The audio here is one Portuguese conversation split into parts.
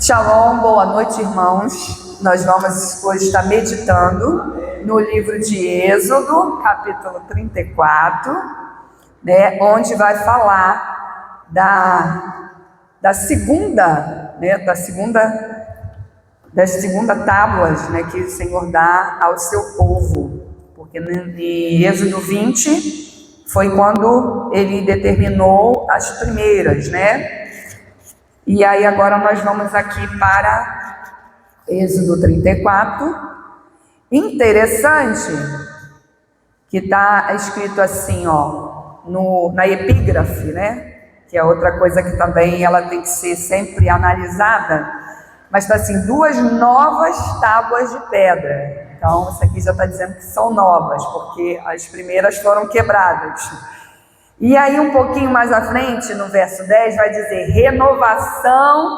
Shalom, boa noite, irmãos. Nós vamos hoje estar meditando no livro de Êxodo, capítulo 34, onde vai falar da segunda tábuas, que o Senhor dá ao seu povo. Porque em Êxodo 20 foi quando ele determinou as primeiras, E aí agora nós vamos aqui para Êxodo 34. Interessante que está escrito assim, na epígrafe, que é outra coisa que também ela tem que ser sempre analisada, mas está assim, 2 novas tábuas de pedra. Então isso aqui já está dizendo que são novas, porque as primeiras foram quebradas. E aí um pouquinho mais à frente, no verso 10, vai dizer renovação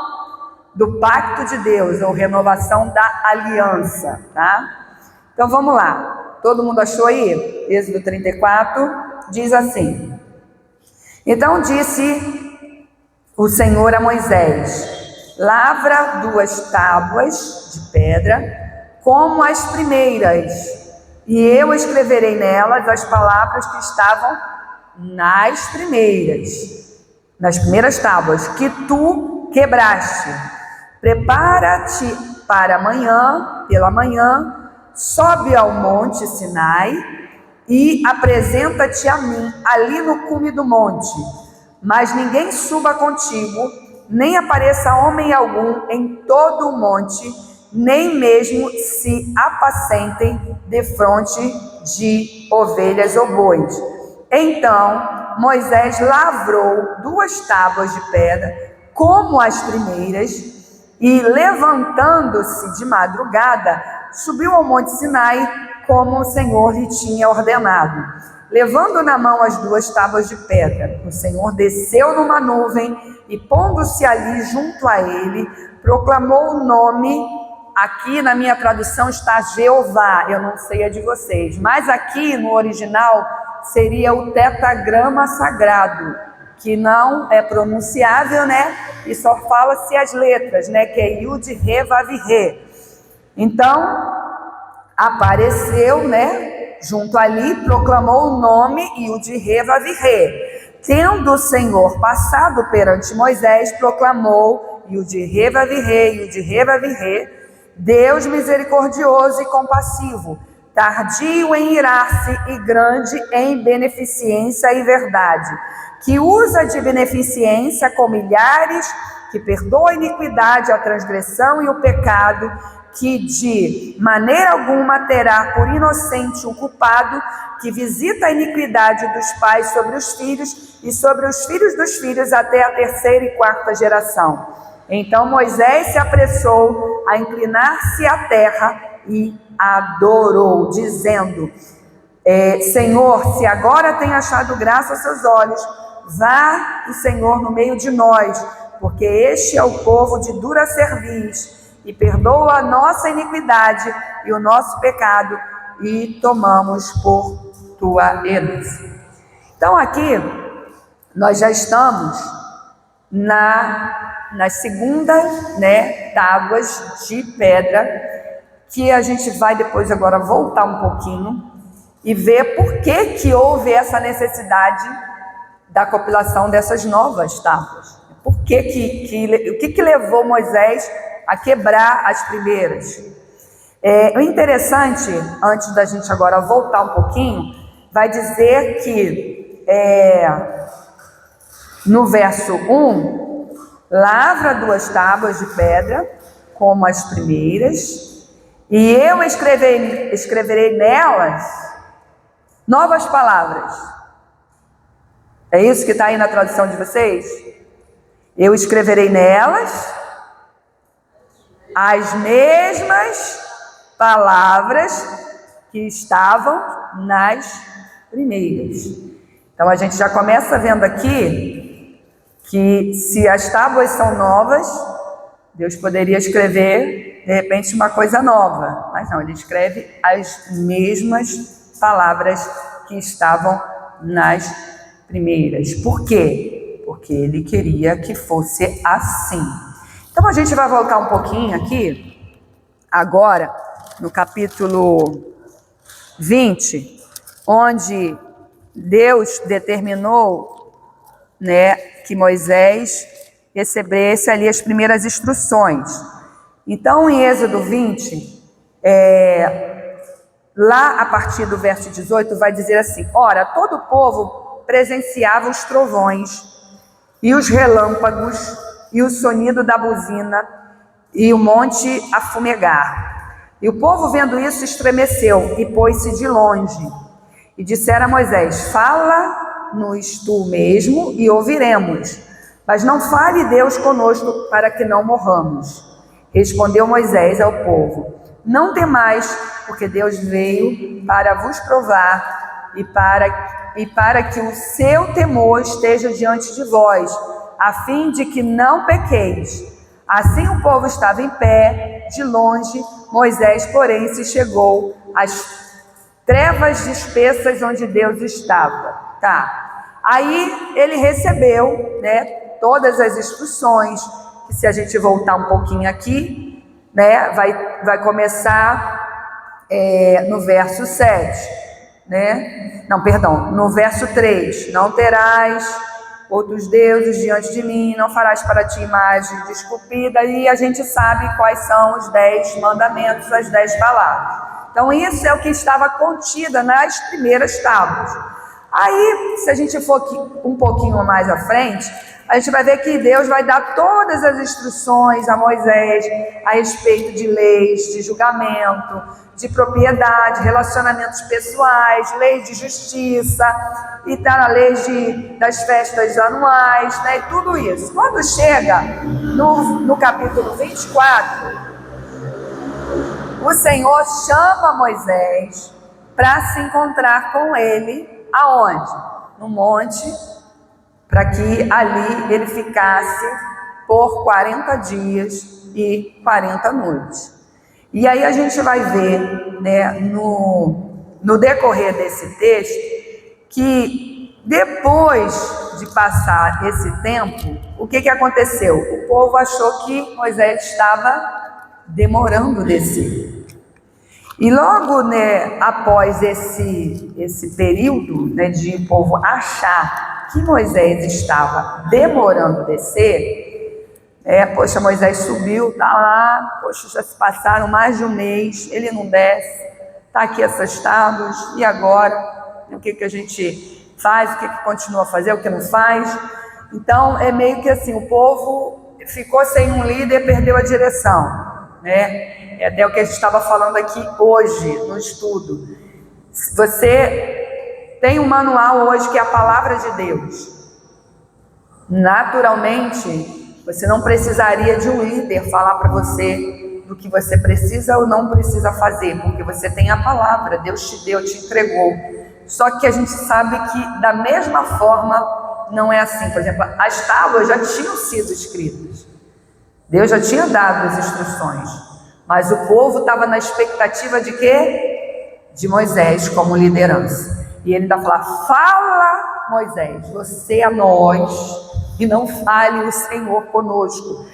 do pacto de Deus, ou renovação da aliança, tá? Então vamos lá, todo mundo achou aí? Êxodo 34, diz assim: então disse o Senhor a Moisés: lavra 2 tábuas de pedra, como as primeiras, e eu escreverei nelas as palavras que estavam nas primeiras tábuas que tu quebraste. Prepara-te para amanhã, pela manhã, sobe ao monte Sinai e apresenta-te a mim ali no cume do monte, mas ninguém suba contigo, nem apareça homem algum em todo o monte, nem mesmo se apacentem defronte de ovelhas ou bois. Então Moisés lavrou 2 tábuas de pedra, como as primeiras, e levantando-se de madrugada, subiu ao monte Sinai, como o Senhor lhe tinha ordenado. Levando na mão as 2 tábuas de pedra, o Senhor desceu numa nuvem e, pondo-se ali junto a ele, proclamou o nome. Aqui na minha tradução está Jeová, eu não sei a de vocês, mas aqui no original seria o tetragrama sagrado, que não é pronunciável, e só fala-se as letras, que é Yud, Re, Vav, Re. Então, apareceu, junto ali, proclamou o nome Yud, Re, Vav, Re. Tendo o Senhor passado perante Moisés, proclamou Yud, Re, Vav, Re, Yud, Re, Vav, Re, Deus misericordioso e compassivo, tardio em irar-se e grande em beneficência e verdade, que usa de beneficência com milhares, que perdoa a iniquidade, a transgressão e o pecado, que de maneira alguma terá por inocente o culpado, que visita a iniquidade dos pais sobre os filhos e sobre os filhos dos filhos até a 3ª e 4ª geração. Então Moisés se apressou a inclinar-se à terra e adorou, dizendo: Senhor, se agora tem achado graça aos seus olhos, vá o Senhor no meio de nós, porque este é o povo de dura cerviz, e perdoa a nossa iniquidade e o nosso pecado, e tomamos por tua herança. Então aqui nós já estamos nas segundas tábuas de pedra, que a gente vai depois agora voltar um pouquinho e ver por que houve essa necessidade da compilação dessas novas tábuas. Por que o que levou Moisés a quebrar as primeiras? O interessante, antes da gente agora voltar um pouquinho, vai dizer que no verso 1, lavra 2 tábuas de pedra, como as primeiras, e eu escreverei nelas novas palavras. É isso que está aí na tradução de vocês? Eu escreverei nelas as mesmas palavras que estavam nas primeiras. Então a gente já começa vendo aqui que se as tábuas são novas, Deus poderia escrever de repente uma coisa nova, mas não, ele escreve as mesmas palavras que estavam nas primeiras. Por quê? Porque porque ele queria que fosse assim. Então a gente vai voltar um pouquinho aqui, agora, no capítulo 20, onde Deus determinou, né, que Moisés recebesse ali as primeiras instruções. Então, em Êxodo 20, lá a partir do verso 18, vai dizer assim: ora, todo o povo presenciava os trovões, e os relâmpagos, e o sonido da buzina, e o monte a fumegar. E o povo, vendo isso, estremeceu, e pôs-se de longe. E disseram a Moisés: fala-nos tu mesmo, e ouviremos. Mas não fale Deus conosco, para que não morramos. Respondeu Moisés ao povo: não temais, porque Deus veio para vos provar e para que o seu temor esteja diante de vós, a fim de que não pequeis. Assim o povo estava em pé, de longe. Moisés, porém, se chegou às trevas espessas onde Deus estava. Tá. Aí ele recebeu, né, todas as instruções. Que se a gente voltar um pouquinho aqui, né, vai começar no verso 7, né? Não, perdão, no verso 3: não terás outros deuses diante de mim, não farás para ti imagem esculpida. E a gente sabe quais são os 10 mandamentos, as 10 palavras. Então isso é o que estava contida nas primeiras tábuas. Aí, se a gente for aqui um pouquinho mais à frente, a gente vai ver que Deus vai dar todas as instruções a Moisés a respeito de leis, de julgamento, de propriedade, relacionamentos pessoais, leis de justiça, e tá, leis das festas anuais, né, e tudo isso. Quando chega no capítulo 24, o Senhor chama Moisés para se encontrar com ele, aonde? No monte, para que ali ele ficasse por 40 dias e 40 noites. E aí a gente vai ver, né, no decorrer desse texto, que depois de passar esse tempo, o que aconteceu? O povo achou que Moisés estava demorando a descer. E logo, né, após esse período, né, de o povo achar que Moisés estava demorando a descer, poxa, Moisés subiu, tá lá, poxa, já se passaram mais de um mês, ele não desce, tá aqui essas tábuas, e agora? O que a gente faz, o que continua a fazer, o que não faz? Então, é meio que assim, o povo ficou sem um líder, perdeu a direção, né? É até o que a gente estava falando aqui hoje, no estudo. Você tem um manual hoje que é a palavra de Deus. Naturalmente, você não precisaria de um líder falar para você do que você precisa ou não precisa fazer, porque você tem a palavra, Deus te deu, te entregou. Só que a gente sabe que da mesma forma não é assim. Por exemplo, as tábuas já tinham sido escritas, Deus já tinha dado as instruções, mas o povo estava na expectativa de quê? De Moisés como liderança. E ele ainda fala: fala, Moisés, você a nós, e não fale o Senhor conosco.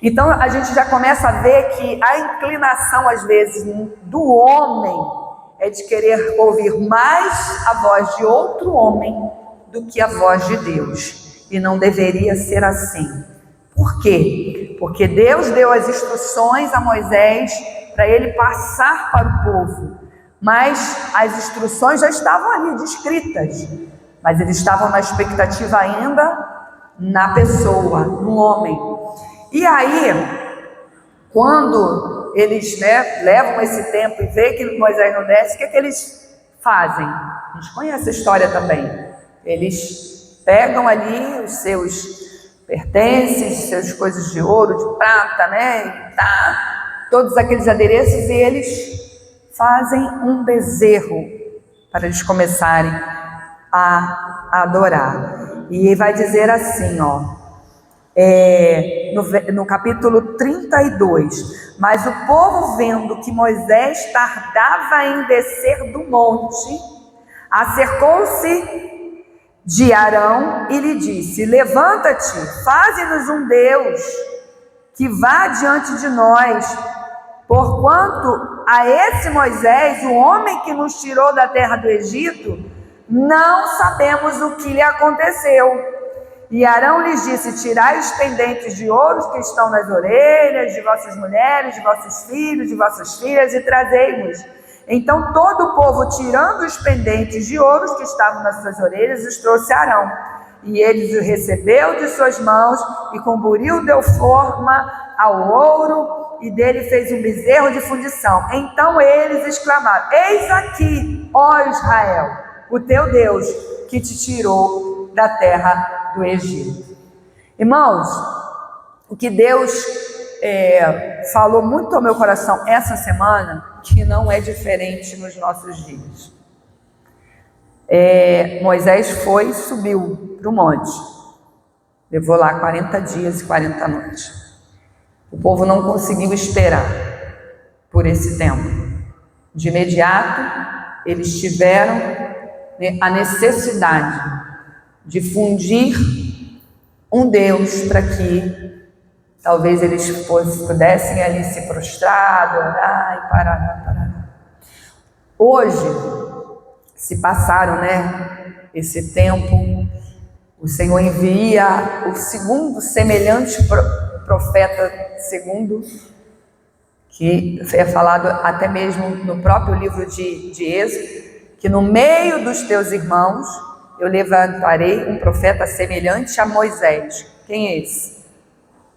Então a gente já começa a ver que a inclinação às vezes do homem é de querer ouvir mais a voz de outro homem do que a voz de Deus, e não deveria ser assim. Por quê? Porque Deus deu as instruções a Moisés para ele passar para o povo, mas as instruções já estavam ali descritas, mas eles estavam na expectativa ainda na pessoa, no homem. E aí, quando eles, né, levam esse tempo e veem que Moisés não desce, o que eles fazem? A gente conhece a história também. Eles pegam ali os seus pertences, suas coisas de ouro, de prata, né, e todos aqueles adereços, e eles fazem um bezerro para eles começarem a adorar. E vai dizer assim, ó, no capítulo 32: mas o povo, vendo que Moisés tardava em descer do monte, acercou-se de Arão e lhe disse: levanta-te, faze-nos um Deus que vá diante de nós, porquanto a esse Moisés, o homem que nos tirou da terra do Egito, não sabemos o que lhe aconteceu. E Arão lhes disse: tirai os pendentes de ouro que estão nas orelhas de vossas mulheres, de vossos filhos, de vossas filhas, e trazei-nos. Então todo o povo, tirando os pendentes de ouro que estavam nas suas orelhas, os trouxe a Arão. E ele os recebeu de suas mãos, e com buril deu forma ao ouro, e dele fez um bezerro de fundição. Então eles exclamaram: eis aqui, ó Israel, o teu Deus, que te tirou da terra do Egito. Irmãos, o que Deus falou muito ao meu coração essa semana, que não é diferente nos nossos dias. Moisés subiu para o monte, levou lá 40 dias e 40 noites. O povo não conseguiu esperar por esse tempo. De imediato, eles tiveram a necessidade de fundir um Deus para que talvez eles pudessem ali se prostrar, adorar e parar. Hoje, se passaram, esse tempo, o Senhor envia o segundo semelhante profeta, segundo, que é falado até mesmo no próprio livro de Êxodo, que no meio dos teus irmãos eu levantarei um profeta semelhante a Moisés. Quem é esse?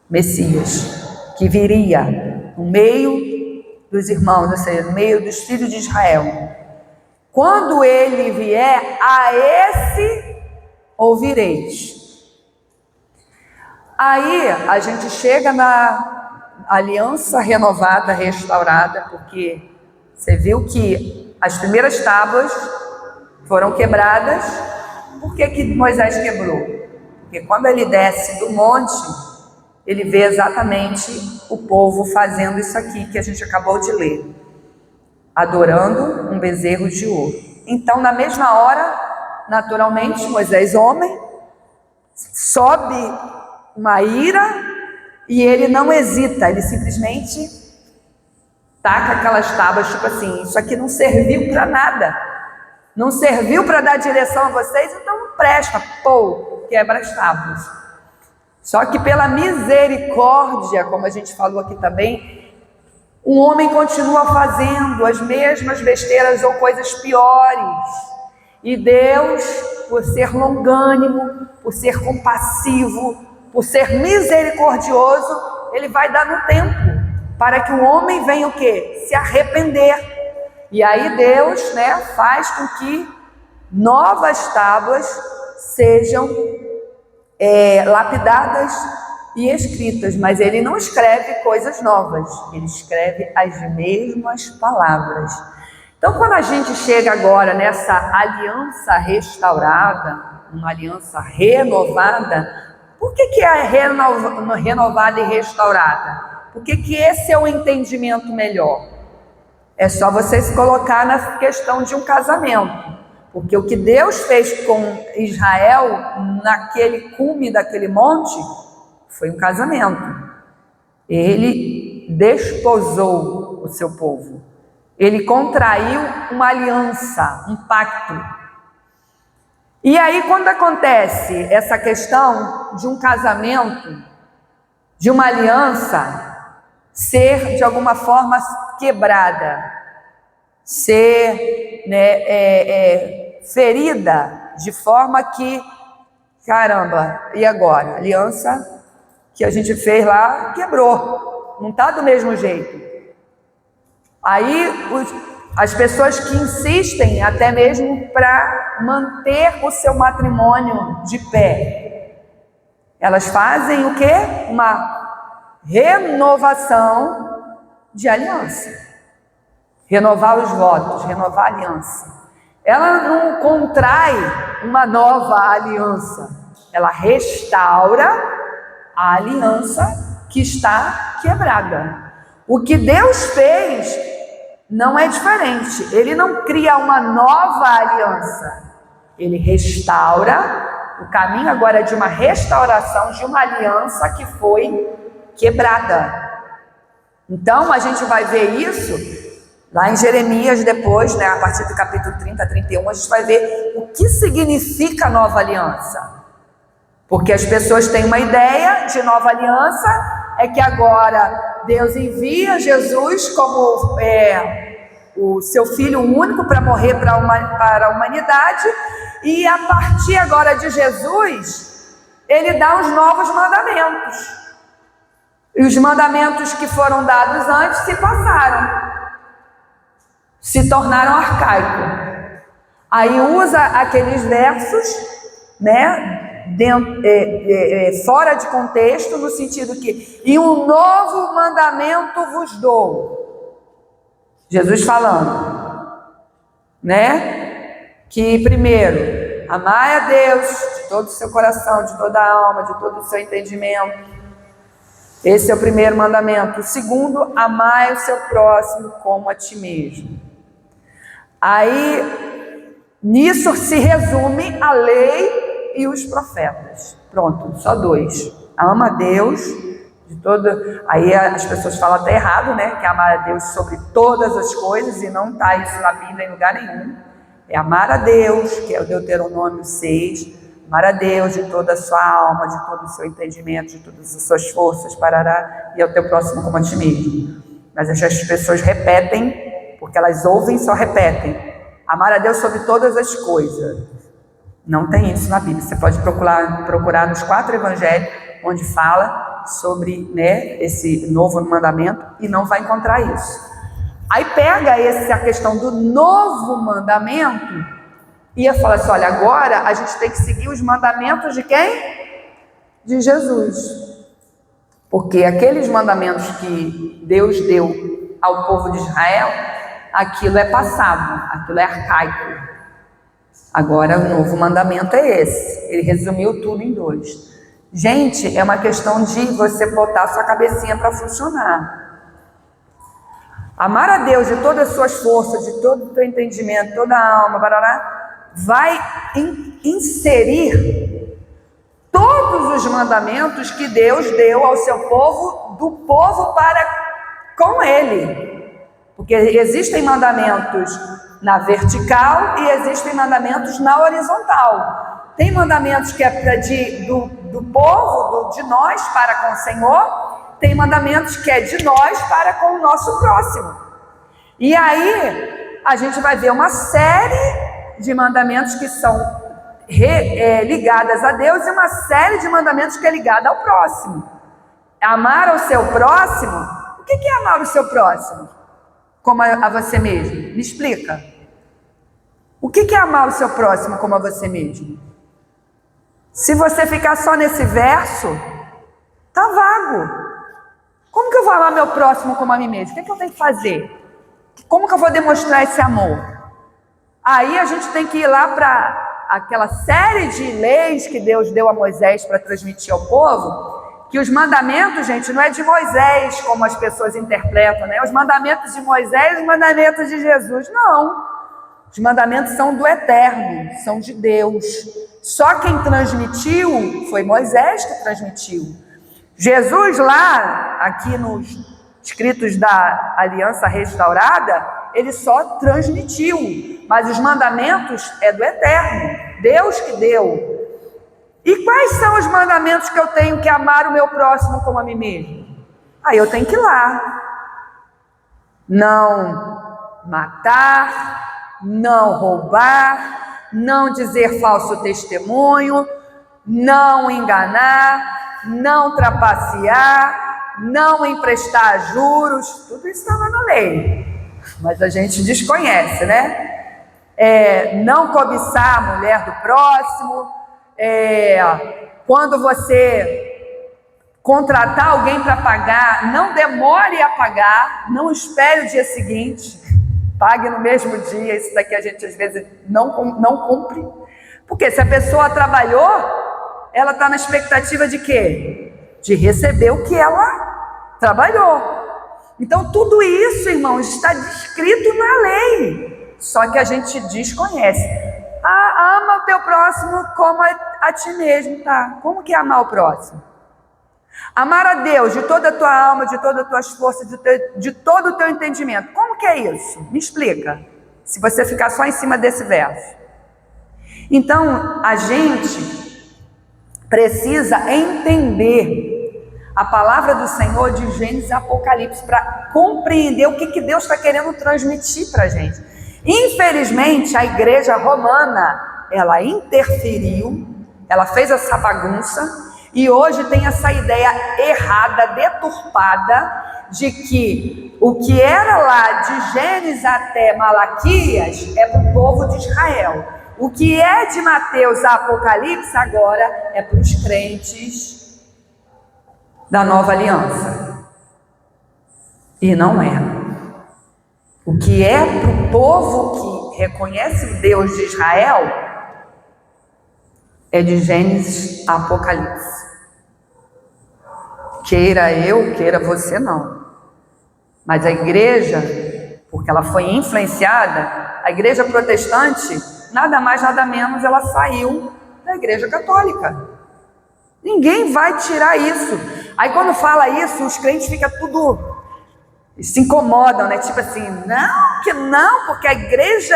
Messias, que viria no meio dos irmãos, ou seja, no meio dos filhos de Israel. Quando ele vier, a esse ouvireis. Aí a gente chega na aliança renovada, restaurada, porque você viu que as primeiras tábuas foram quebradas. Por que Moisés quebrou? Porque quando ele desce do monte, ele vê exatamente o povo fazendo isso aqui que a gente acabou de ler, adorando um bezerro de ouro. Então, na mesma hora, naturalmente, Moisés, homem, sobe uma ira e ele não hesita, ele simplesmente taca aquelas tábuas, tipo assim: isso aqui não serviu para nada, não serviu para dar direção a vocês, então não presta. Quebra as tábuas. Só que pela misericórdia, como a gente falou aqui também, um homem continua fazendo as mesmas besteiras ou coisas piores. E Deus, por ser longânimo, por ser compassivo, por ser misericordioso, Ele vai dar no tempo para que o homem venha o quê? Se arrepender. E aí Deus, faz com que novas tábuas sejam lapidadas e escritas, mas ele não escreve coisas novas, ele escreve as mesmas palavras. Então, quando a gente chega agora nessa aliança restaurada, uma aliança renovada, por que é renovada e restaurada? Porque esse é o entendimento melhor. É só você se colocar na questão de um casamento. Porque o que Deus fez com Israel naquele cume daquele monte foi um casamento. Ele desposou o seu povo. Ele contraiu uma aliança, um pacto. E aí, quando acontece essa questão de um casamento, de uma aliança ser de alguma forma quebrada, ser ferida, de forma que, caramba, e agora? A aliança que a gente fez lá quebrou, não está do mesmo jeito. Aí as pessoas que insistem até mesmo para manter o seu matrimônio de pé, elas fazem o quê? Uma renovação de aliança. Renovar os votos, renovar a aliança. Ela não contrai uma nova aliança, ela restaura a aliança que está quebrada. O que Deus fez não é diferente, Ele não cria uma nova aliança, Ele restaura O caminho agora é de uma restauração, de uma aliança que foi quebrada. Então, a gente vai ver isso lá em Jeremias depois, né, a partir do capítulo 30 a 31, a gente vai ver o que significa nova aliança. Porque as pessoas têm uma ideia de nova aliança, é que agora Deus envia Jesus como o seu Filho único para morrer para a humanidade, e a partir agora de Jesus, Ele dá os novos mandamentos. E os mandamentos que foram dados antes se passaram, se tornaram arcaicos. Aí usa aqueles versos, né, fora de contexto, no sentido que, e um novo mandamento vos dou. Jesus falando, né, que primeiro, amai a Deus de todo o seu coração, de toda a alma, de todo o seu entendimento. Esse é o primeiro mandamento. O segundo, amai o seu próximo como a ti mesmo. Aí, nisso se resume a lei e os profetas. Pronto, só dois. Ama a Deus de todo. Aí as pessoas falam até errado, né? Que é amar a Deus sobre todas as coisas, e não está isso na Bíblia em lugar nenhum. É amar a Deus, que é o Deuteronômio 6. Amar a Deus de toda a sua alma, de todo o seu entendimento, de todas as suas forças, parará, e ao teu próximo como a ti mesmo. Mas as pessoas repetem, porque elas ouvem e só repetem. Amar a Deus sobre todas as coisas. Não tem isso na Bíblia. Você pode procurar nos 4 evangelhos, onde fala sobre, né, esse novo mandamento, e não vai encontrar isso. Aí pega a questão do novo mandamento, e ia falar assim, olha, agora a gente tem que seguir os mandamentos de quem? De Jesus. Porque aqueles mandamentos que Deus deu ao povo de Israel, aquilo é passado, aquilo é arcaico. Agora o novo mandamento é esse. Ele resumiu tudo em 2. Gente, é uma questão de você botar sua cabecinha para funcionar. Amar a Deus de todas as suas forças, de todo o teu entendimento, toda a alma, barará, vai inserir todos os mandamentos que Deus deu ao seu povo, do povo para com Ele. Porque existem mandamentos na vertical e existem mandamentos na horizontal. Tem mandamentos que é do povo, de nós para com o Senhor. Tem mandamentos que é de nós para com o nosso próximo. E aí a gente vai ver uma série de mandamentos que são ligadas a Deus, e uma série de mandamentos que é ligada ao próximo. Amar ao seu próximo. O que é amar o seu próximo? Como a você mesmo? Me explica. O que é amar o seu próximo como a você mesmo? Se você ficar só nesse verso, tá vago. Como que eu vou amar meu próximo como a mim mesmo? O que eu tenho que fazer? Como que eu vou demonstrar esse amor? Aí a gente tem que ir lá para aquela série de leis que Deus deu a Moisés para transmitir ao povo, que os mandamentos, gente, não é de Moisés, como as pessoas interpretam, né? Os mandamentos de Moisés, os mandamentos de Jesus, não. Os mandamentos são do Eterno, são de Deus. Só quem transmitiu foi Moisés que transmitiu. Jesus lá, aqui nos escritos da Aliança Restaurada, ele só transmitiu, mas os mandamentos é do Eterno, Deus que deu. E quais são os mandamentos que eu tenho que amar o meu próximo como a mim mesmo? Aí eu tenho que ir lá. Não matar, não roubar, não dizer falso testemunho, não enganar, não trapacear, não emprestar juros. Tudo isso estava na lei. Mas a gente desconhece, né? Não cobiçar a mulher do próximo. Quando você contratar alguém para pagar, não demore a pagar, não espere o dia seguinte, pague no mesmo dia. Isso daqui a gente às vezes não cumpre. Porque se a pessoa trabalhou, ela está na expectativa de quê? De receber o que ela trabalhou. Então tudo isso, irmãos, está descrito na lei, só que a gente desconhece. ama o teu próximo como a ti mesmo, tá? Como que é amar o próximo? Amar a Deus de toda a tua alma, de todas as tuas forças, de todo o teu entendimento. Como que é isso? Me explica. Se você ficar só em cima desse verso. Então, a gente precisa entender a palavra do Senhor de Gênesis e Apocalipse para compreender o que Deus está querendo transmitir para a gente. Infelizmente, a igreja romana, ela interferiu, ela fez essa bagunça e hoje tem essa ideia errada, deturpada, de que o que era lá de Gênesis até Malaquias é para o povo de Israel. O que é de Mateus a Apocalipse agora é para os crentes da nova aliança. E não é. O que é para o povo que reconhece o Deus de Israel é de Gênesis a Apocalipse. Queira eu, queira você não. Mas a igreja, porque ela foi influenciada, a igreja protestante, nada mais, nada menos, ela saiu da igreja católica. Ninguém vai tirar isso. Aí quando fala isso, os crentes ficam tudo, se incomodam, né? Tipo assim, não, que não, porque a igreja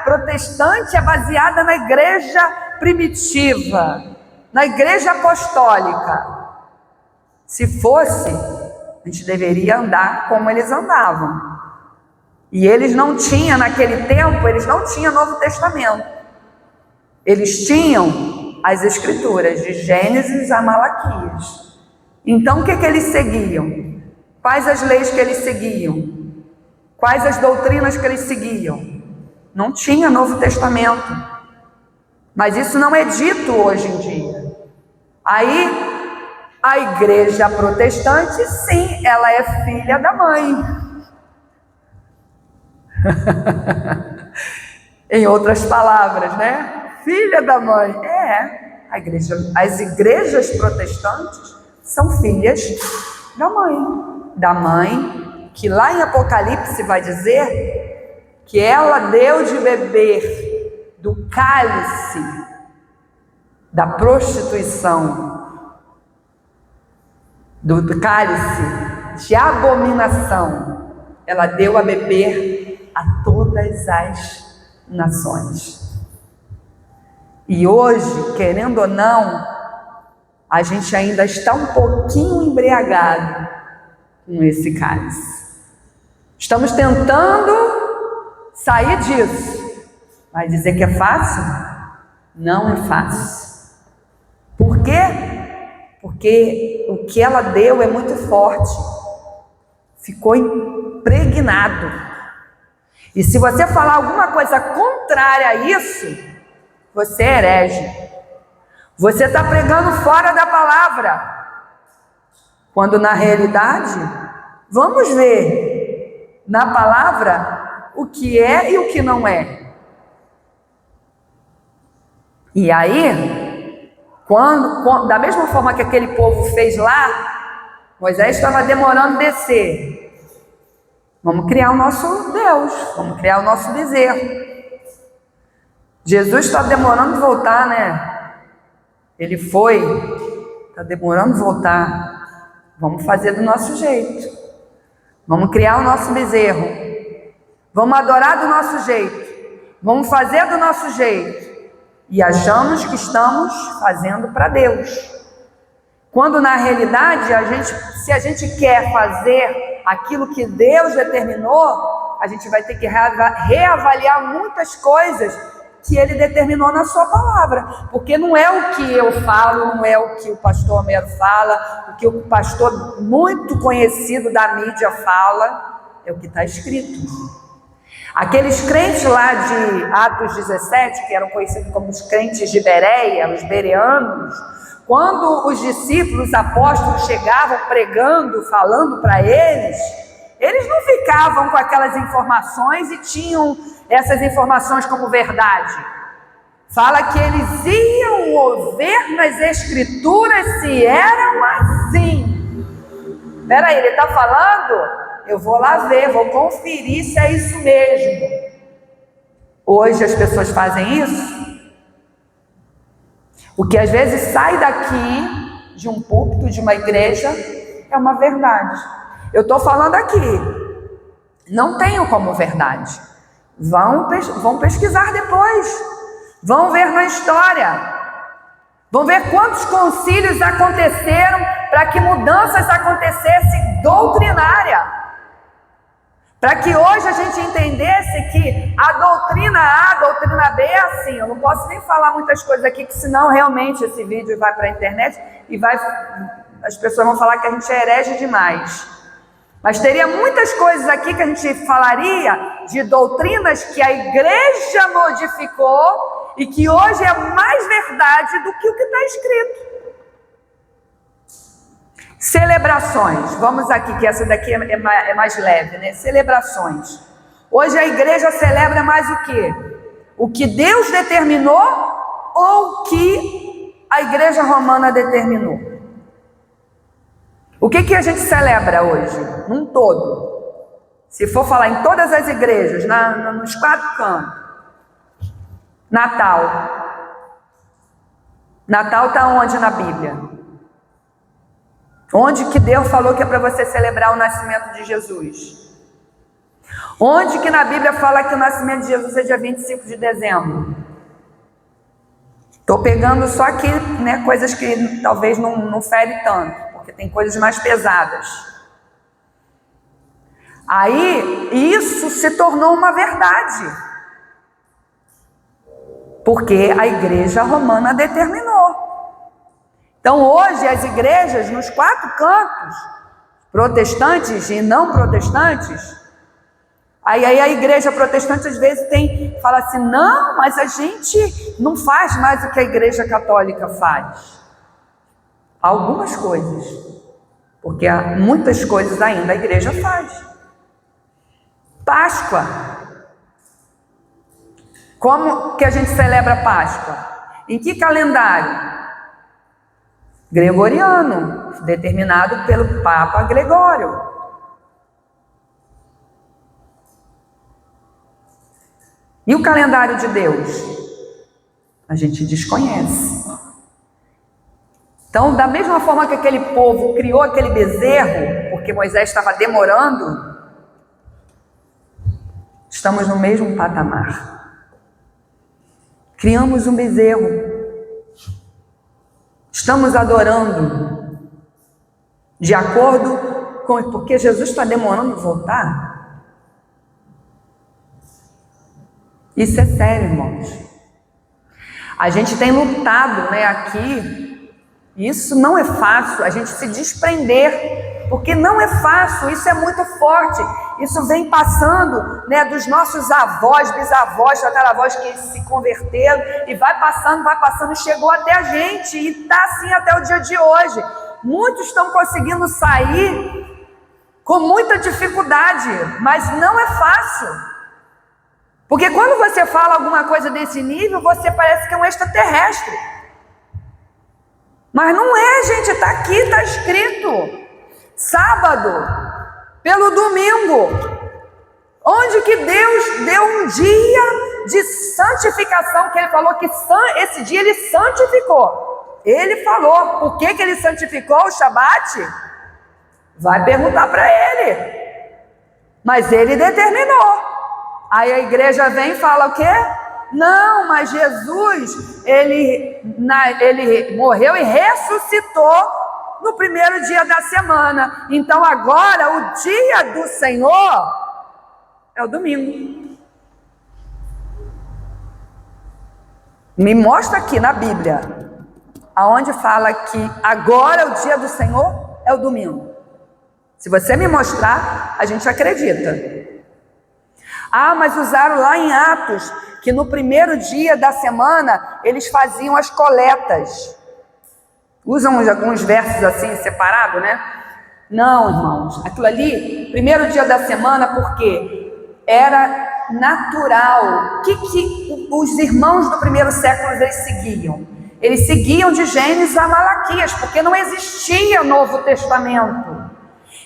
protestante é baseada na igreja primitiva, na igreja apostólica. Se fosse, a gente deveria andar como eles andavam. E eles não tinham, naquele tempo, eles não tinham Novo Testamento. Eles tinham as Escrituras, de Gênesis a Malaquias. Então, o que eles seguiam? Quais as leis que eles seguiam? Quais as doutrinas que eles seguiam? Não tinha Novo Testamento. Mas isso não é dito hoje em dia. Aí, a igreja protestante, sim, ela é filha da mãe. Em outras palavras, né? Filha da mãe. As igrejas protestantes são filhas da mãe. Da mãe, que lá em Apocalipse vai dizer que ela deu de beber do cálice da prostituição, do cálice de abominação. Ela deu a beber a todas as nações. E hoje, querendo ou não, a gente ainda está um pouquinho embriagado com esse cálice. Estamos tentando sair disso, mas dizer que é fácil? Não é fácil. Por quê? Porque o que ela deu é muito forte. Ficou impregnado. E se você falar alguma coisa contrária a isso, você é herege. Você está pregando fora da palavra. Quando na realidade, vamos ver na palavra o que é e o que não é. E aí, da mesma forma que aquele povo fez lá, Moisés estava demorando descer. Vamos criar o nosso Deus, vamos criar o nosso bezerro. Jesus está demorando voltar, né? Ele foi, está demorando voltar. Vamos fazer do nosso jeito. Vamos criar o nosso bezerro. Vamos adorar do nosso jeito. Vamos fazer do nosso jeito. E achamos que estamos fazendo para Deus. Quando na realidade, se a gente quer fazer aquilo que Deus determinou, a gente vai ter que reavaliar muitas coisas que Ele determinou na sua palavra, porque não é o que eu falo, não é o que o pastor Homero fala, o que o pastor muito conhecido da mídia fala, é o que está escrito. Aqueles crentes lá de Atos 17, que eram conhecidos como os crentes de Bereia, os bereanos, quando os discípulos, os apóstolos chegavam pregando, falando para eles não ficavam com aquelas informações e tinham essas informações como verdade. Fala que eles iam ver nas escrituras se eram assim. Espera aí, ele está falando? Eu vou lá ver, vou conferir se é isso mesmo. Hoje as pessoas fazem isso. O que às vezes sai daqui, de um púlpito, de uma igreja, é uma verdade. Eu estou falando aqui, não tenho como verdade. Vão pesquisar depois, vão ver na história, vão ver quantos concílios aconteceram para que mudanças acontecessem doutrinária. Para que hoje a gente entendesse que a doutrina A, a doutrina B é assim. Eu não posso nem falar muitas coisas aqui, que senão realmente esse vídeo vai para a internet e as pessoas vão falar que a gente é herege demais. Mas teria muitas coisas aqui que a gente falaria de doutrinas que a igreja modificou e que hoje é mais verdade do que o que está escrito. Celebrações, vamos aqui, que essa daqui é mais leve, né? Celebrações. Hoje a igreja celebra mais o quê? O que Deus determinou ou o que a igreja romana determinou? O que a gente celebra hoje, num todo? Se for falar em todas as igrejas, nos 4 cantos. Natal. Natal está onde na Bíblia? Onde que Deus falou que é para você celebrar o nascimento de Jesus? Onde que na Bíblia fala que o nascimento de Jesus é dia 25 de dezembro? Estou pegando só aqui, né, coisas que talvez não fere tanto, porque tem coisas mais pesadas. Aí, isso se tornou uma verdade, porque a igreja romana determinou. Então hoje as igrejas nos 4 cantos, protestantes e não protestantes, aí a igreja protestante às vezes fala assim, não, mas a gente não faz mais o que a igreja católica faz. Algumas coisas, porque há muitas coisas ainda a igreja faz. Páscoa. Como que a gente celebra a Páscoa? Em que calendário? Gregoriano, determinado pelo Papa Gregório. E o calendário de Deus? A gente desconhece. Então, da mesma forma que aquele povo criou aquele bezerro, porque Moisés estava demorando, estamos no mesmo patamar. Criamos um bezerro. Estamos adorando de acordo com... Porque Jesus está demorando de voltar. Isso é sério, irmãos. A gente tem lutado, né, aqui. Isso não é fácil, a gente se desprender, porque não é fácil, isso é muito forte. Isso vem passando, né, dos nossos avós, bisavós, tataravós que se converteram, e vai passando, chegou até a gente, e está assim até o dia de hoje. Muitos estão conseguindo sair com muita dificuldade, mas não é fácil. Porque quando você fala alguma coisa desse nível, você parece que é um extraterrestre. Mas não é, gente, está aqui, está escrito. Sábado, pelo domingo, onde que Deus deu um dia de santificação, que Ele falou que esse dia Ele santificou. Ele falou, por que Ele santificou o Shabat? Vai perguntar para Ele. Mas Ele determinou. Aí a igreja vem e fala o quê? Não, mas Jesus, ele morreu e ressuscitou no primeiro dia da semana. Então agora o dia do Senhor é o domingo. Me mostra aqui na Bíblia, aonde fala que agora o dia do Senhor é o domingo. Se você me mostrar, a gente acredita. Ah, mas usaram lá em Atos, que no primeiro dia da semana, eles faziam as coletas. Usam alguns versos assim, separados, né? Não, irmãos, aquilo ali, primeiro dia da semana, porque era natural. O que os irmãos do primeiro século eles seguiam? Eles seguiam de Gênesis a Malaquias, porque não existia Novo Testamento.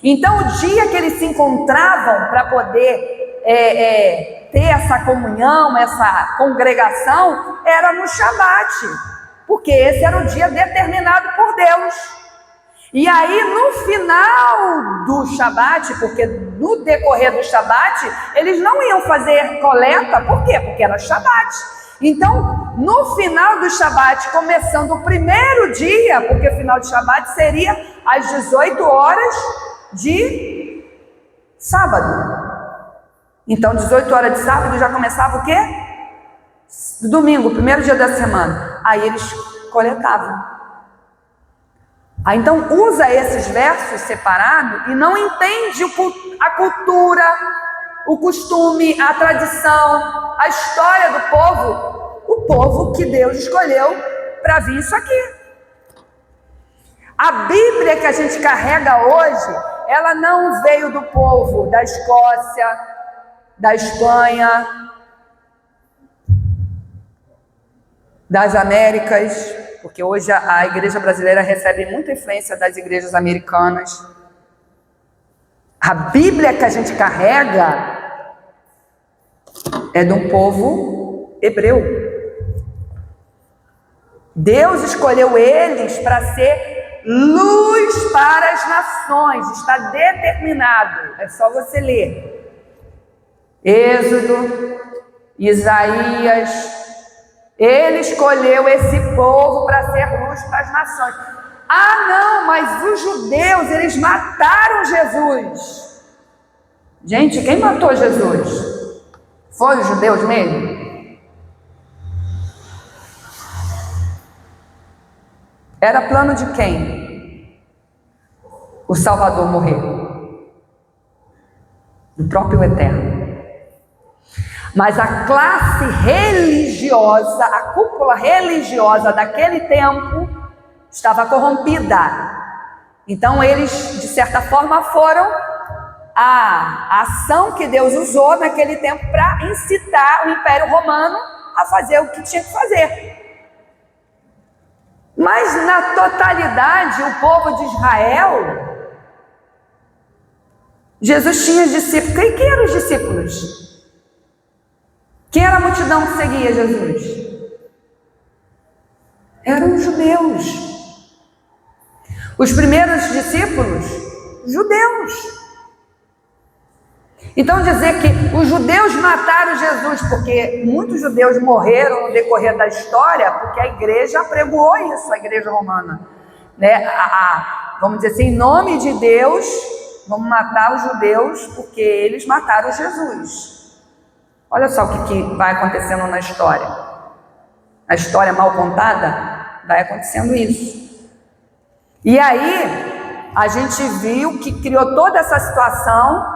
Então, o dia que eles se encontravam para poder ter essa comunhão, essa congregação, era no Shabat, porque esse era o dia determinado por Deus. E aí no final do Shabat, porque no decorrer do Shabat, eles não iam fazer coleta, por quê? Porque era Shabat. Então, no final do Shabat, começando o primeiro dia, porque o final do Shabat seria às 18 horas de sábado. Então, 18 horas de sábado já começava o quê? Domingo, primeiro dia da semana. Aí eles coletavam. Aí então usa esses versos separados e não entende a cultura, o costume, a tradição, a história do povo, o povo que Deus escolheu para vir isso aqui. A Bíblia que a gente carrega hoje, ela não veio do povo da Escócia, da Espanha, das Américas, porque hoje a igreja brasileira recebe muita influência das igrejas americanas. A Bíblia que a gente carrega é de um povo hebreu. Deus escolheu eles para ser luz para as nações, está determinado, é só você ler. Êxodo, Isaías. Ele escolheu esse povo para ser luz para as nações. Ah, não, mas os judeus, eles mataram Jesus. Gente, quem matou Jesus? Foi os judeus mesmo? Era plano de quem? O Salvador morrer. Do próprio Eterno. Mas a classe religiosa, a cúpula religiosa daquele tempo estava corrompida. Então eles, de certa forma, foram a ação que Deus usou naquele tempo para incitar o Império Romano a fazer o que tinha que fazer. Mas na totalidade, o povo de Israel, Jesus tinha discípulos. Quem eram os discípulos? Quem era a multidão que seguia Jesus? Eram os judeus. Os primeiros discípulos, judeus. Então dizer que os judeus mataram Jesus, porque muitos judeus morreram no decorrer da história, porque a igreja apregoou isso, a igreja romana. Né? Vamos dizer assim, em nome de Deus, vamos matar os judeus, porque eles mataram Jesus. Olha só o que vai acontecendo na história. A história mal contada, vai acontecendo isso. E aí, a gente viu que criou toda essa situação,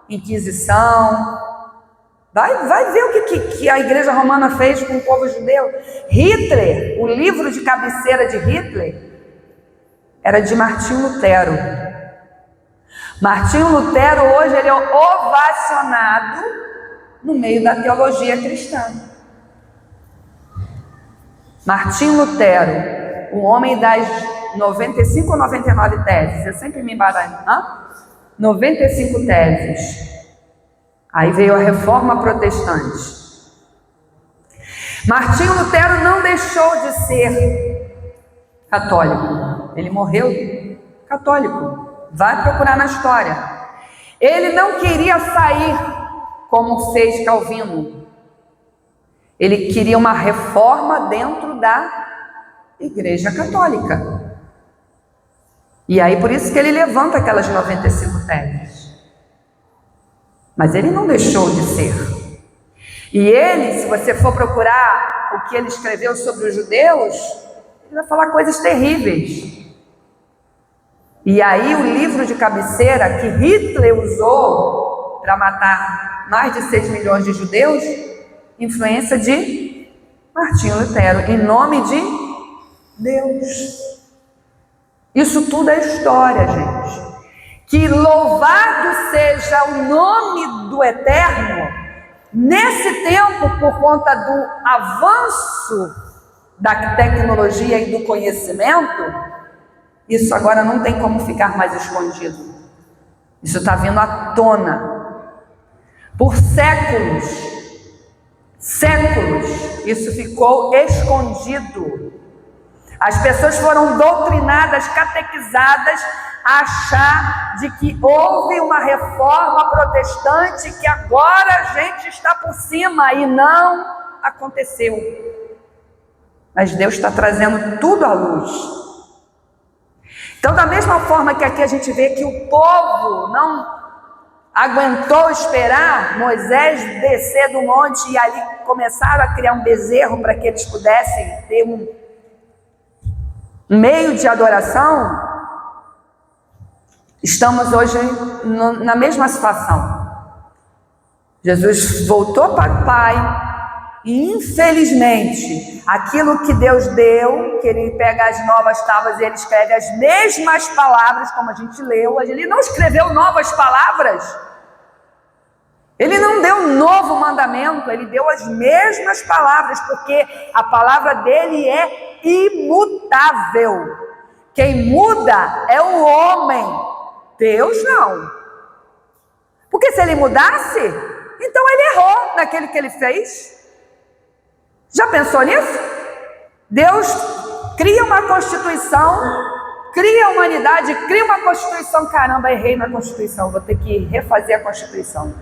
Inquisição. Vai ver o que a igreja romana fez com o povo judeu. Hitler, o livro de cabeceira de Hitler, era de Martinho Lutero. Martinho Lutero, hoje, ele é ovacionado no meio da teologia cristã. Martinho Lutero, o homem das 95 ou 99 teses, eu sempre me embaralho, 95 teses. Aí veio a Reforma Protestante. Martinho Lutero não deixou de ser católico, ele morreu católico. Vai procurar na história. Ele não queria sair como fez Calvino. Ele queria uma reforma dentro da Igreja Católica. E aí por isso que ele levanta aquelas 95 teses. Mas ele não deixou de ser. E ele, se você for procurar o que ele escreveu sobre os judeus, ele vai falar coisas terríveis. E aí o livro de cabeceira que Hitler usou para matar mais de 6 milhões de judeus, influência de Martinho Lutero, em nome de Deus. Isso tudo é história, gente. Que louvado seja o nome do Eterno, nesse tempo, por conta do avanço da tecnologia e do conhecimento, isso agora não tem como ficar mais escondido. Isso está vindo à tona. Por séculos, isso ficou escondido. As pessoas foram doutrinadas, catequizadas a achar de que houve uma reforma protestante, que agora a gente está por cima, e não aconteceu. Mas Deus está trazendo tudo à luz. Então, da mesma forma que aqui a gente vê que o povo não aguentou esperar Moisés descer do monte e ali começaram a criar um bezerro para que eles pudessem ter um meio de adoração, estamos hoje na mesma situação. Jesus voltou para o Pai e, infelizmente, aquilo que Deus deu, que Ele pega as novas tábuas e Ele escreve as mesmas palavras, como a gente leu, Ele não escreveu novas palavras, Ele não deu um novo mandamento, Ele deu as mesmas palavras, porque a palavra dele é imutável. Quem muda é o homem, Deus não. Porque se Ele mudasse, então Ele errou naquele que Ele fez. Já pensou nisso? Deus cria uma Constituição, cria a humanidade, cria uma Constituição. Caramba, errei na Constituição, vou ter que refazer a Constituição.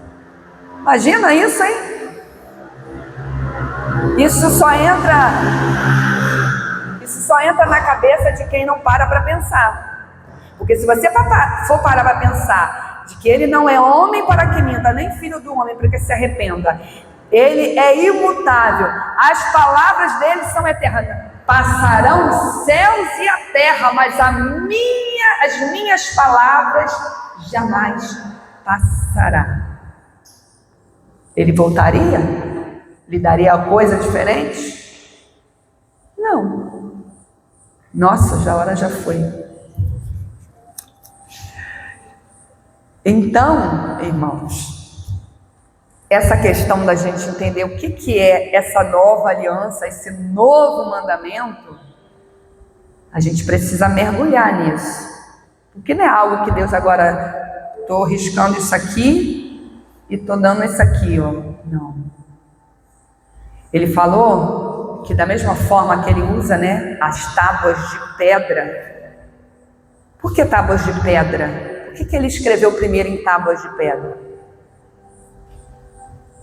Imagina isso, hein? Isso só entra na cabeça de quem não para pensar. Porque se você for parar para pensar de que Ele não é homem para que minta, nem filho do homem para que se arrependa, Ele é imutável, as palavras dele são eternas. Passarão os céus e a terra, mas as minhas palavras jamais passarão. Ele voltaria? Lhe daria coisa diferente? Não. Nossa, a hora já foi. Então, irmãos, essa questão da gente entender o que é essa nova aliança, esse novo mandamento, a gente precisa mergulhar nisso. Porque não é algo que Deus agora, estou riscando isso aqui e estou dando isso aqui, ó. Não. Ele falou que da mesma forma que ele usa, as tábuas de pedra. Por que tábuas de pedra? Por que ele escreveu primeiro em tábuas de pedra?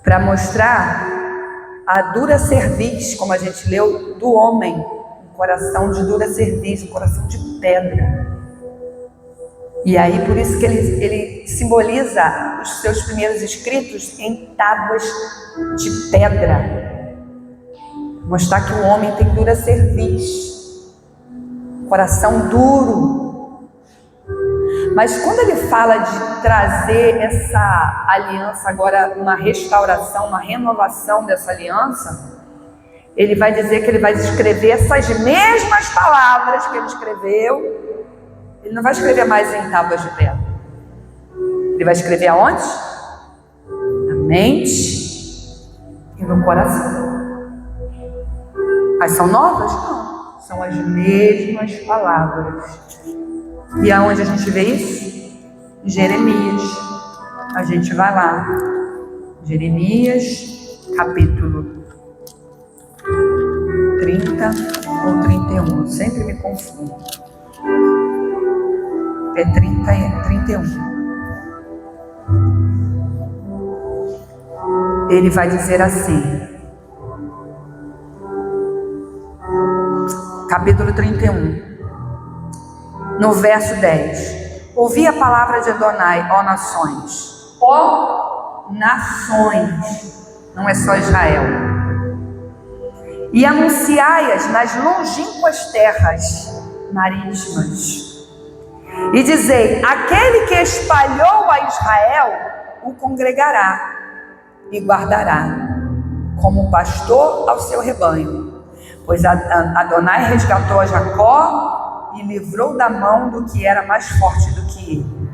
Para mostrar a dura cerviz, como a gente leu, do homem, um coração de dura cerviz, um coração de pedra. E aí por isso que ele simboliza os seus primeiros escritos em tábuas de pedra. Mostrar que o homem tem dura cerviz, coração duro. Mas quando ele fala de trazer essa aliança agora, uma restauração, uma renovação dessa aliança, ele vai dizer que ele vai escrever essas mesmas palavras que ele escreveu. Ele não vai escrever mais em tábuas de pedra. Ele vai escrever aonde? Na mente e no coração. Mas são novas? Não. São as mesmas palavras. E aonde a gente vê isso? Em Jeremias. A gente vai lá. Jeremias, capítulo 30 ou 31. Sempre me confundo. É 30 e 31. Ele vai dizer assim, capítulo 31, no verso 10. Ouvi a palavra de Adonai, ó nações. Ó nações, não é só Israel. E anunciai-as nas longínquas terras marítimas. E dizei, aquele que espalhou a Israel, o congregará e guardará, como pastor ao seu rebanho. Pois Adonai resgatou a Jacó e livrou da mão do que era mais forte do que ele.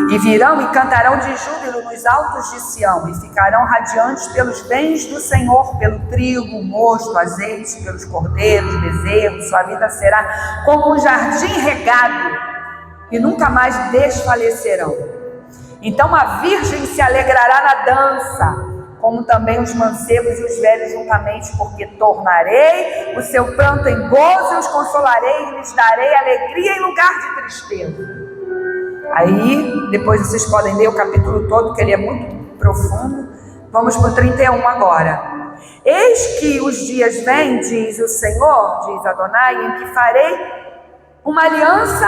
E virão e cantarão de júbilo nos altos de Sião, e ficarão radiantes pelos bens do Senhor, pelo trigo, mosto, azeite, pelos cordeiros, bezerros. Sua vida será como um jardim regado, e nunca mais desfalecerão. Então a virgem se alegrará na dança, como também os mancebos e os velhos juntamente, porque tornarei o seu pranto em gozo e os consolarei e lhes darei alegria em lugar de tristeza. Aí, depois vocês podem ler o capítulo todo, que ele é muito profundo. Vamos para o 31 agora. Eis que os dias vêm, diz o Senhor, diz Adonai, em que farei uma aliança.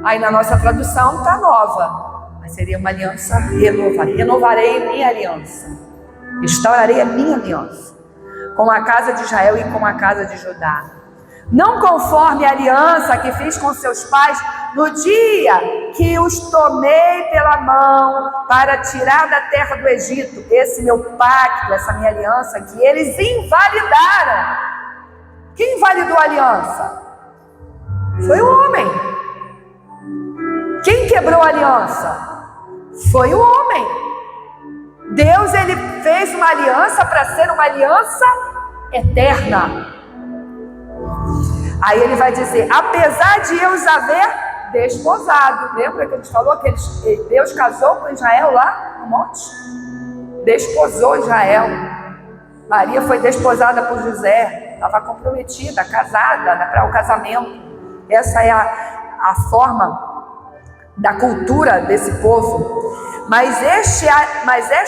Aí na nossa tradução está nova, mas seria uma aliança renovada. Renovarei minha aliança. Restaurarei a minha aliança com a casa de Israel e com a casa de Judá. Não conforme a aliança que fiz com seus pais no dia que os tomei pela mão para tirar da terra do Egito. Esse meu pacto, essa minha aliança que eles invalidaram. Quem invalidou a aliança? Foi o homem. Quem quebrou a aliança? Foi o homem. Deus, ele fez uma aliança para ser uma aliança eterna. Aí ele vai dizer, apesar de eu os haver desposado. Lembra que a gente falou que Deus casou com Israel lá no monte? Desposou Israel. Maria foi desposada por José, estava comprometida, casada, né, para o casamento. Essa é a forma da cultura desse povo. Mas esta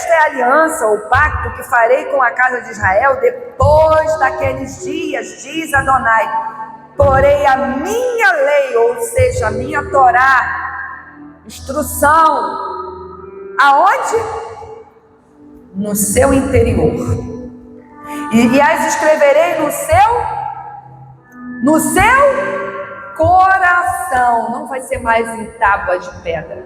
é a aliança, o pacto que farei com a casa de Israel depois daqueles dias, diz Adonai. Porei a minha lei, ou seja, a minha Torá, instrução, aonde? No seu interior. E as escreverei no seu coração. Não vai ser mais em tábua de pedra.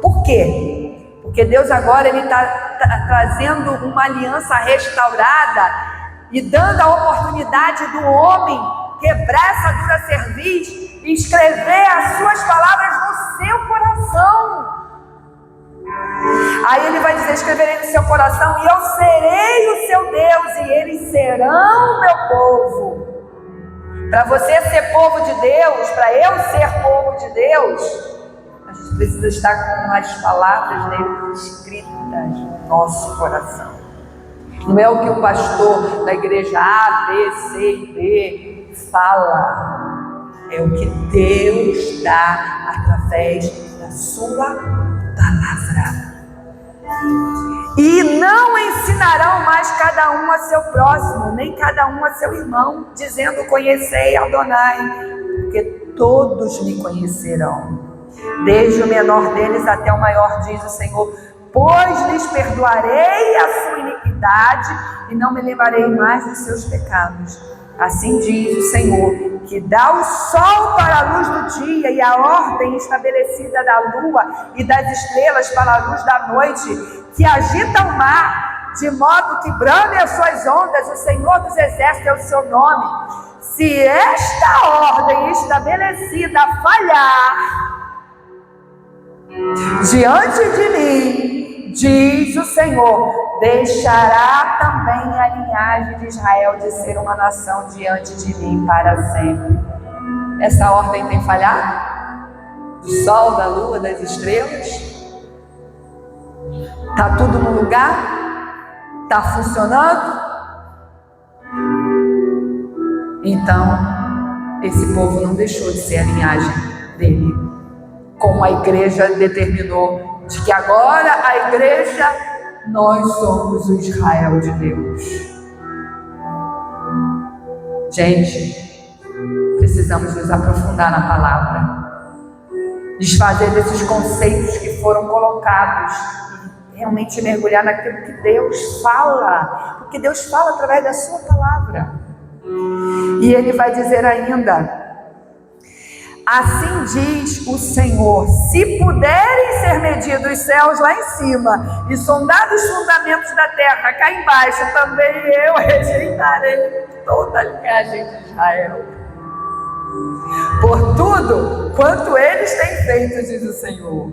Por quê? Porque Deus agora está trazendo uma aliança restaurada e dando a oportunidade do homem quebrar essa dura cerviz e escrever as suas palavras no seu coração. Aí ele vai dizer, escreverei no seu coração e eu serei o seu Deus e eles serão meu povo. Para você ser povo de Deus, para eu ser povo de Deus, a gente precisa estar com as palavras dele escritas no nosso coração. Não é o que o pastor da igreja A, B, C e D fala. É o que Deus dá através da sua palavra. E não ensinarão mais cada um a seu próximo, nem cada um a seu irmão, dizendo, conhecei Adonai, porque todos me conhecerão, desde o menor deles até o maior, diz o Senhor, pois lhes perdoarei a sua iniquidade e não me lembrarei mais dos seus pecados. Assim diz o Senhor, que dá o sol para a luz do dia e a ordem estabelecida da lua e das estrelas para a luz da noite, que agita o mar, de modo que brame as suas ondas, o Senhor dos exércitos é o seu nome. Se esta ordem estabelecida falhar diante de mim, diz o Senhor, deixará também a linhagem de Israel de ser uma nação diante de mim para sempre. Essa ordem tem falhado? Do sol, da lua, das estrelas? Está tudo no lugar? Está funcionando? Então, esse povo não deixou de ser a linhagem dele, como a igreja determinou, de que agora a igreja, nós somos o Israel de Deus. Gente, precisamos nos aprofundar na palavra, desfazer desses conceitos que foram colocados e realmente mergulhar naquilo que Deus fala, porque Deus fala através da sua palavra. E ele vai dizer ainda, assim diz o Senhor, se puderem ser medidos os céus lá em cima e sondados os fundamentos da terra cá embaixo, também eu rejeitarei toda a linhagem de Israel. Por tudo quanto eles têm feito, diz o Senhor.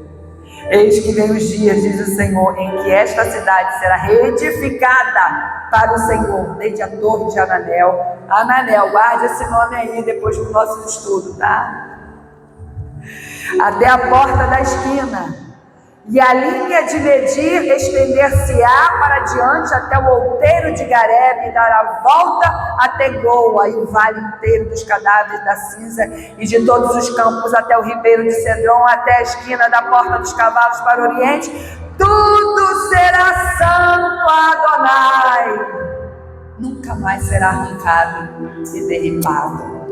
Eis que vem os dias, diz o Senhor, em que esta cidade será reedificada para o Senhor, desde a torre de Ananel. Ananel, guarde esse nome aí depois do nosso estudo, tá? Até a porta da esquina, e a linha de medir estender-se-á para diante até o outeiro de Garebe e dar a volta até Goa e o vale inteiro dos cadáveres da cinza e de todos os campos até o ribeiro de Cedron, até a esquina da porta dos cavalos para o oriente. Tudo será santo a Adonai. Nunca mais será arrancado e derribado.